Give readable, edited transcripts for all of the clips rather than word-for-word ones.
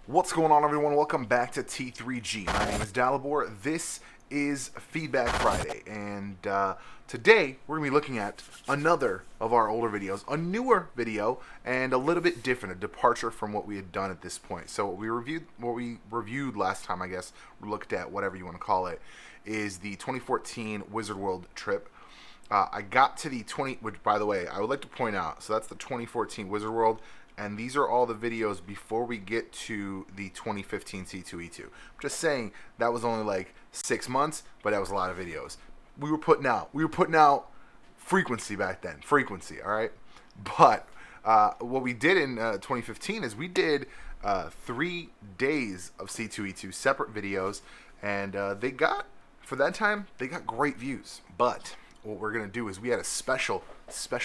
What's going on, everyone? Welcome back to T3G. My name is Dalibor. This is Feedback Friday, and today we're going to be looking at another of our older videos, a newer video, and a little bit different, a departure from what we had done at this point. So what we reviewed last time, I guess, looked at, whatever you want to call it, is the 2014 Wizard World trip. I got to the which, by the way, I would like to point out, so that's the 2014 Wizard World. And these are all the videos before we get to the 2015 C2E2. I'm just saying that was only like 6 months, but that was a lot of videos. We were putting out frequency back then. Frequency, all right? But what we did in 2015 is we did 3 days of C2E2 separate videos, and for that time, they got great views. But what we're gonna do is we had a special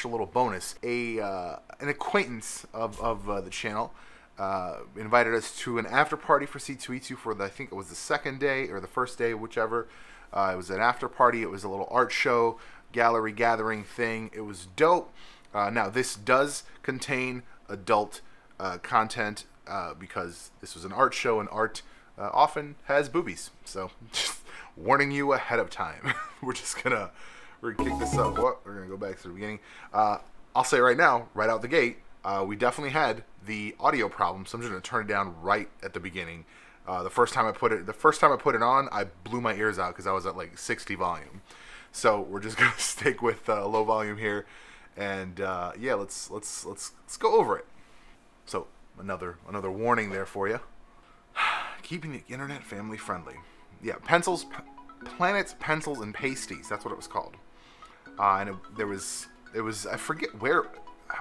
little bonus. An acquaintance of the channel invited us to an after party for C2E2 for I think it was the second day or the first day, whichever. It was an after party. It was a little art show, gallery gathering thing. It was dope. Now this does contain adult content because this was an art show, and art often has boobies. So just warning you ahead of time. We're gonna kick this up. We're gonna go back to the beginning. I'll say right now, right out the gate, we definitely had the audio problem, so I'm just gonna turn it down right at the beginning. The first time I put it on, I blew my ears out because I was at like 60 volume. So we're just gonna stick with low volume here, and yeah, let's go over it. So another warning there for you. Keeping the internet family friendly. Yeah, Planets, Pencils, and Pasties. That's what it was called. And it was I forget where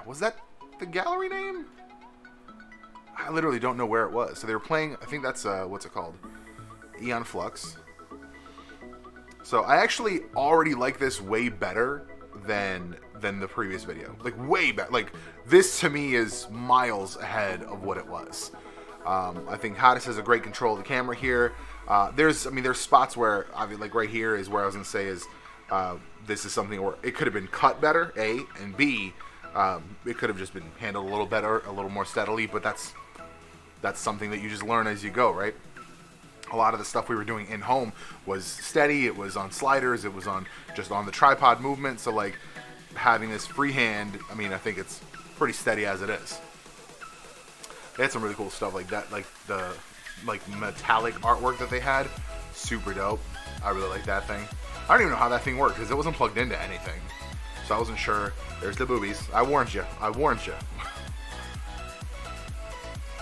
was that the gallery name. I literally don't know where it was. So they were playing. I think that's what's it called, Aeon Flux. So I actually already like this way better than the previous video. Like way better. Like this to me is miles ahead of what it was. I think Hottest has a great control of the camera here. There's spots where like right here is where I was gonna say is this is something where it could have been cut better, A, and B, it could have just been handled a little better, a little more steadily. But that's something that you just learn as you go, right? A lot of the stuff we were doing in home was steady. It was on sliders. It was just on the tripod movement. So like having this freehand, I think it's pretty steady as it is. They had some really cool stuff like that, like the metallic artwork that they had. Super dope. I really like that thing. I don't even know how that thing worked because it wasn't plugged into anything, so I wasn't sure. There's the boobies. I warned you.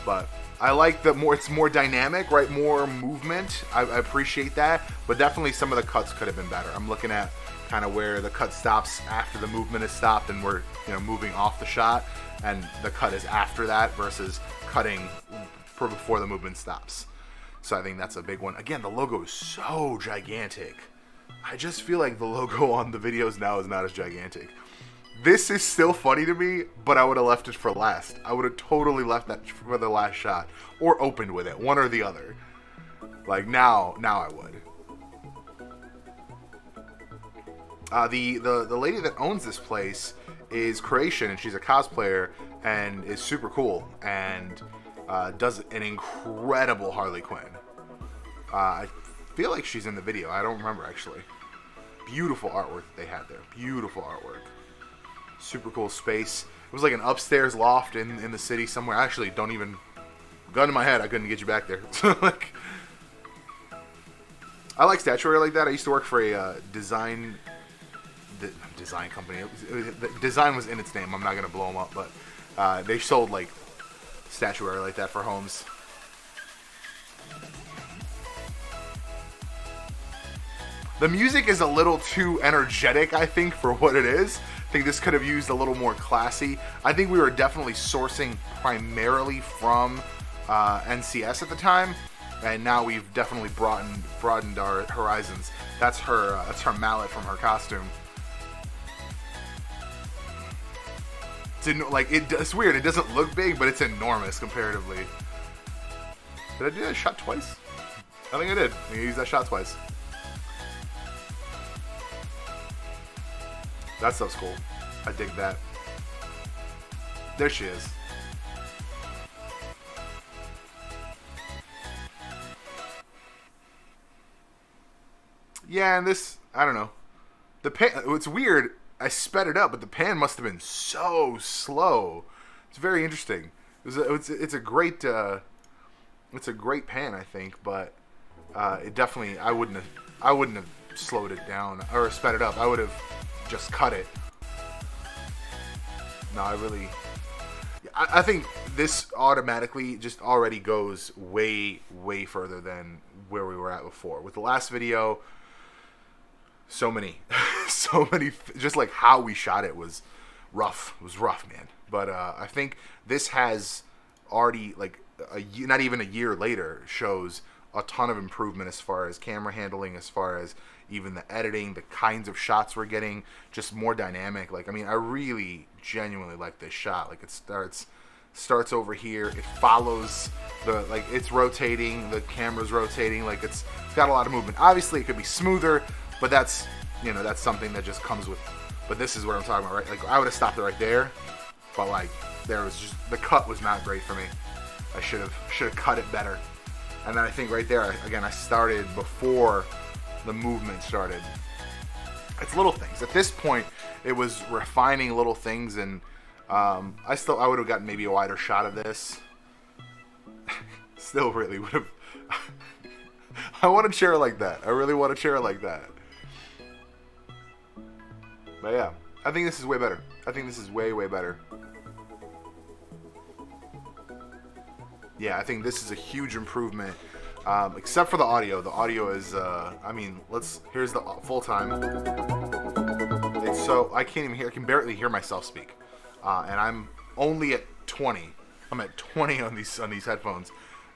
But I like it's more dynamic, right? More movement. I appreciate that, but definitely some of the cuts could have been better. I'm looking at kind of where the cut stops after the movement is stopped, and we're moving off the shot, and the cut is after that versus cutting before the movement stops. So I think that's a big one. Again, the logo is so gigantic. I just feel like the logo on the videos now is not as gigantic. This is still funny to me, but I would have left it for last. I would have totally left that for the last shot, or opened with it, one or the other. Like now I would. The lady that owns this place is Creation, and she's a cosplayer and is super cool and does an incredible Harley Quinn. I feel like she's in the video. I don't remember actually. Beautiful artwork that they had there. Beautiful artwork. Super cool space. It was like an upstairs loft in the city somewhere. Actually, don't even gun to my head. I couldn't get you back there. Like, I like statuary like that. I used to work for a design company. The design was in its name. I'm not gonna blow them up, but they sold like statuary like that for homes. The music is a little too energetic, I think, for what it is. I think this could have used a little more classy. I think we were definitely sourcing primarily from NCS at the time, and now we've definitely broadened our horizons. That's her mallet from her costume. It's weird. It doesn't look big, but it's enormous comparatively. Did I do that shot twice? I think I did. I used that shot twice. That stuff's cool. I dig that. There she is. Yeah, and this, I don't know. The pan, it's weird. I sped it up, but the pan must have been so slow. It's very interesting. It's a great pan, I think, but it definitely I wouldn't have slowed it down or sped it up. I would have just cut it. No, I think this automatically just already goes way further than where we were at before. With the last video, so many, just like how we shot it was rough. It was rough, man. But I think this has already, like, not even a year later, shows a ton of improvement as far as camera handling, as far as even the editing, the kinds of shots we're getting, just more dynamic. Like, I mean, I really genuinely like this shot. Like, it starts over here, it follows the, like, it's rotating, the camera's rotating, like it's got a lot of movement. Obviously it could be smoother, but that's, you know, that's something that just comes with, but this is what I'm talking about, right? Like, I would have stopped it right there, but like there was just, the cut was not great for me. I should have cut it better. And then I think right there, again, I started before the movement started. It's little things. At this point, it was refining little things, and I would have gotten maybe a wider shot of this. Still really would have. I want to share it like that. I really want to share it like that. But yeah, I think this is way better. I think this is way better. Yeah, I think this is a huge improvement. Except for the audio. The audio is, I mean, here's the full time. It's so, I can't even hear, I can barely hear myself speak. And I'm only at 20. I'm at 20 on these headphones.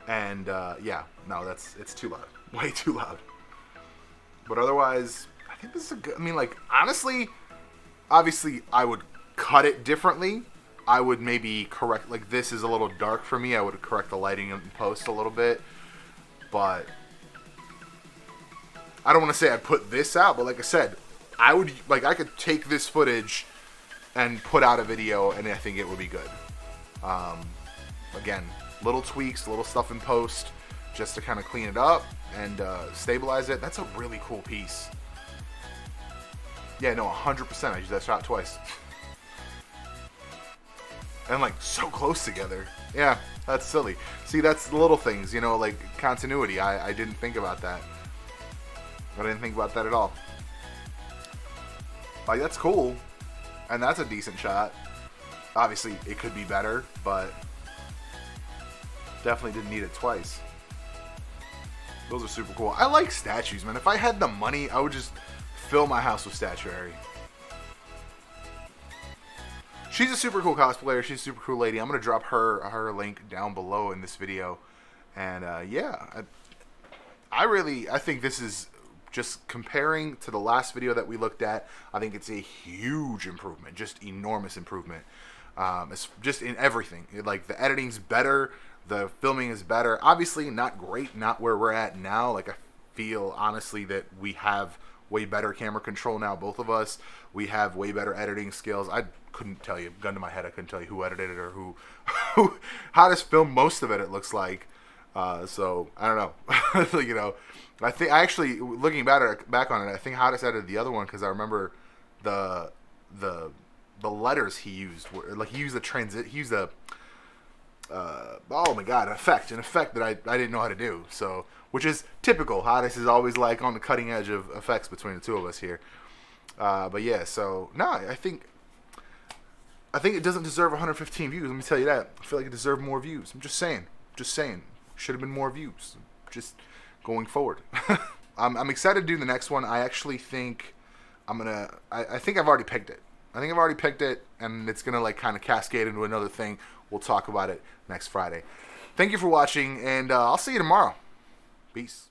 And, yeah, no, it's too loud. Way too loud. But otherwise, I think this is a good, I mean, like, honestly, obviously, I would cut it differently. I would maybe correct, like, this is a little dark for me. I would correct the lighting in post a little bit. But I don't want to say I'd put this out, but like I said, I could take this footage and put out a video, and I think it would be good. Again, little tweaks, little stuff in post, just to kind of clean it up and stabilize it. That's a really cool piece. Yeah, no, 100%. I used that shot twice. And like so close together. Yeah, that's silly. See, that's the little things, you know, like continuity. I didn't think about that. I didn't think about that at all. Like, that's cool. And that's a decent shot. Obviously, it could be better, but definitely didn't need it twice. Those are super cool. I like statues, man. If I had the money, I would just fill my house with statuary. She's a super cool cosplayer. She's a super cool lady. I'm going to drop her link down below in this video. And, yeah, I think this is, just comparing to the last video that we looked at, I think it's a huge improvement. Just enormous improvement. It's just in everything. Like, the editing's better. The filming is better. Obviously, not great. Not where we're at now. Like, I feel, honestly, that we have way better camera control now, both of us. We have way better editing skills. I couldn't tell you, gun to my head, I couldn't tell you who edited it or who how to film most of it, it looks like. So, I don't know. You know, I actually, looking back on it, I think Hottest edited the other one, because I remember the letters he used were, like, he used a oh my god, an effect that I didn't know how to do. So, which is typical. Hottest is always like on the cutting edge of effects between the two of us here. But yeah, so no, I think it doesn't deserve 115 views. Let me tell you that. I feel like it deserved more views. I'm just saying. Should have been more views. Just going forward. I'm excited to do the next one. I actually think I think I've already picked it. And it's gonna like kind of cascade into another thing. We'll talk about it next Friday. Thank you for watching, and I'll see you tomorrow. Peace.